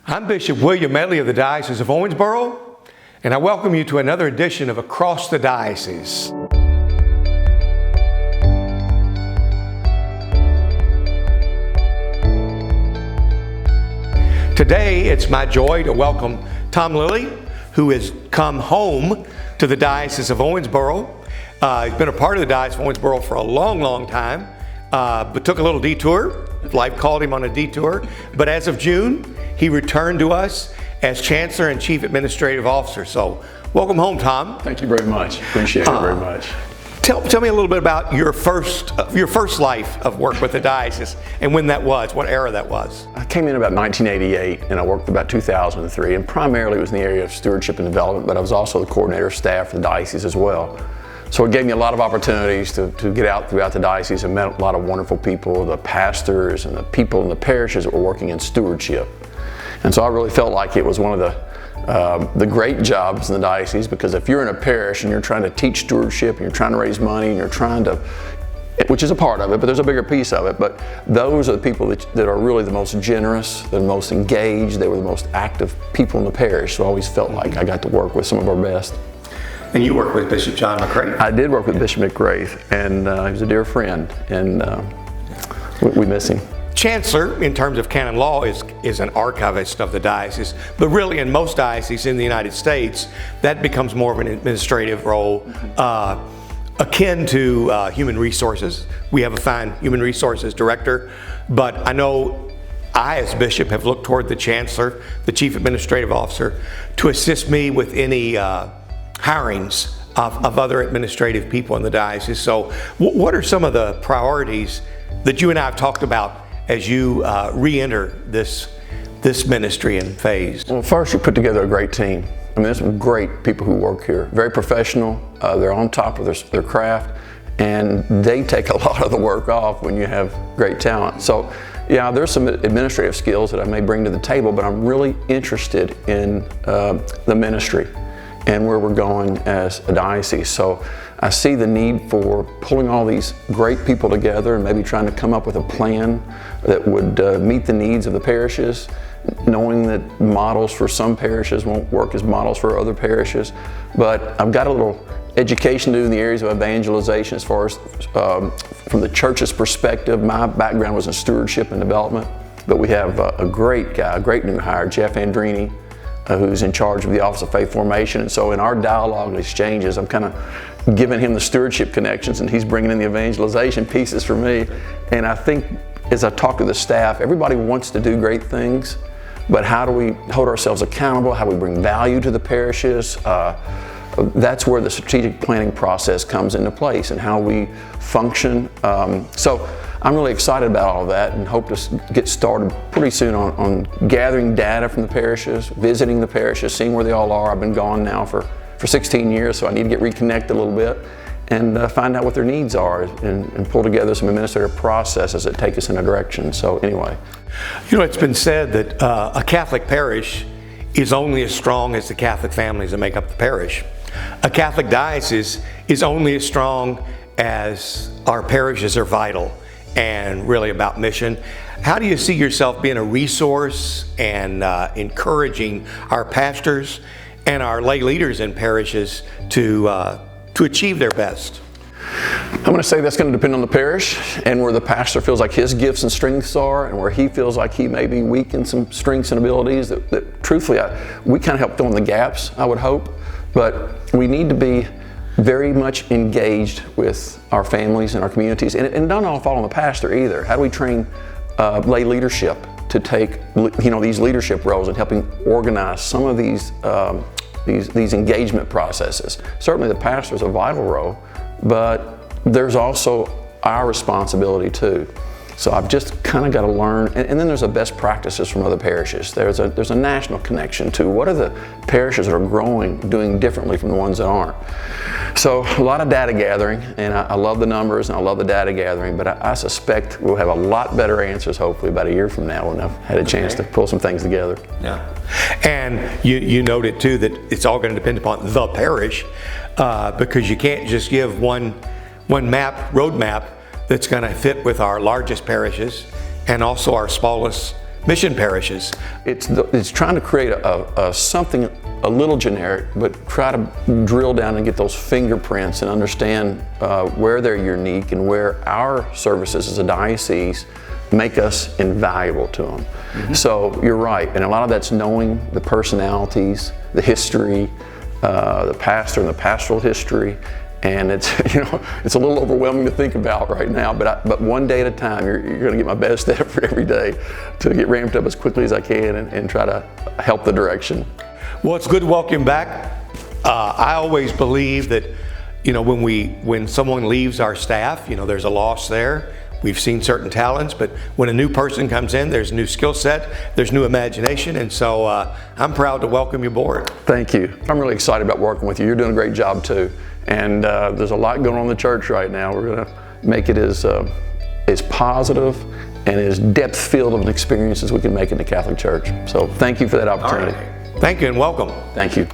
I'm Bishop William Medley of the Diocese of Owensboro, and I welcome you to another edition of Across the Diocese. Today, it's my joy to welcome Tom Lilly, who has come home to the Diocese of Owensboro. He's been a part of the Diocese of Owensboro for a long time, but took a little detour. Life called him on a detour. But as of June, he returned to us as Chancellor and Chief Administrative Officer. So, welcome home, Tom. Thank you very much. Appreciate it very much. Tell me a little bit about your first life of work with the diocese and when that was, what era that was. I came in about 1988 and I worked about 2003, and primarily it was in the area of stewardship and development, but I was also the coordinator of staff for the diocese as well. So it gave me a lot of opportunities to get out throughout the diocese and met a lot of wonderful people, the pastors and the people in the parishes that were working in stewardship. And so I really felt like it was one of the great jobs in the diocese, because if you're in a parish and you're trying to teach stewardship and you're trying to raise money and you're trying to, which is a part of it, but there's a bigger piece of it, but those are the people that are really the most generous, the most engaged, they were the most active people in the parish. So I always felt like I got to work with some of our best. And you worked with Bishop John McRae? I did work with Bishop McRae, and he was a dear friend, and we miss him. Chancellor, in terms of Canon Law, is an archivist of the diocese, but really in most dioceses in the United States, that becomes more of an administrative role, akin to human resources. We have a fine human resources director, but I know I, as bishop, have looked toward the Chancellor, the Chief Administrative Officer, to assist me with any hirings of other administrative people in the diocese. So what are some of the priorities that you and I have talked about as you re-enter this ministry and phase? Well, first, you put together a great team. I mean, there's some great people who work here, very professional, they're on top of their craft, and they take a lot of the work off when you have great talent. So yeah, there's some administrative skills that I may bring to the table, but I'm really interested in the ministry and where we're going as a diocese. So I see the need for pulling all these great people together and maybe trying to come up with a plan that would meet the needs of the parishes, knowing that models for some parishes won't work as models for other parishes. But I've got a little education to do in the areas of evangelization as far as from the church's perspective. My background was in stewardship and development, but we have a great guy, a great new hire, Jeff Andrini, who's in charge of the Office of Faith Formation. And so in our dialogue and exchanges, I'm kind of giving him the stewardship connections and he's bringing in the evangelization pieces for me. And I think as I talk to the staff, everybody wants to do great things, but how do we hold ourselves accountable? How do we bring value to the parishes? That's where the strategic planning process comes into place and how we function. So I'm really excited about all of that and hope to get started pretty soon on gathering data from the parishes, visiting the parishes, seeing where they all are. I've been gone now for 16 years, so I need to get reconnected a little bit and find out what their needs are and pull together some administrative processes that take us in a direction. So anyway. You know, it's been said that a Catholic parish is only as strong as the Catholic families that make up the parish. A Catholic diocese is only as strong as our parishes are vital and really about mission. How do you see yourself being a resource and encouraging our pastors and our lay leaders in parishes to achieve their best? I'm going to say that's going to depend on the parish and where the pastor feels like his gifts and strengths are, and where he feels like he may be weak in some strengths and abilities that truthfully, we kind of help fill in the gaps, I would hope. But we need to be very much engaged with our families and our communities, and don't all fall on the pastor either. How do we train lay leadership to take these leadership roles and helping organize some of these engagement processes? Certainly the pastor is a vital role, but there's also our responsibility too. So I've just kind of got to learn, and then there's the best practices from other parishes. There's a national connection to what are the parishes that are growing, doing differently from the ones that aren't. So a lot of data gathering, and I love the numbers and I love the data gathering, but I suspect we'll have a lot better answers hopefully about a year from now when I've had a chance to pull some things together. Yeah, and you noted too that it's all going to depend upon the parish because you can't just give one roadmap that's going to fit with our largest parishes and also our smallest mission parishes. It's trying to create something a little generic, but try to drill down and get those fingerprints and understand where they're unique and where our services as a diocese make us invaluable to them. So you're right, and a lot of that's knowing the personalities, the history, the pastor and the pastoral history, and it's it's a little overwhelming to think about right now. But one day at a time, you're going to get my best effort every day to get ramped up as quickly as I can and try to help the direction. Well, it's good to welcome back. I always believe that when someone leaves our staff, there's a loss there. We've seen certain talents, but when a new person comes in, there's a new skill set, there's new imagination, and so I'm proud to welcome you aboard. Thank you. I'm really excited about working with you. You're doing a great job too, and there's a lot going on in the church right now. We're going to make it as positive and as depth-filled of an experience as we can make in the Catholic Church. So thank you for that opportunity. All right. Thank you and welcome. Thank you.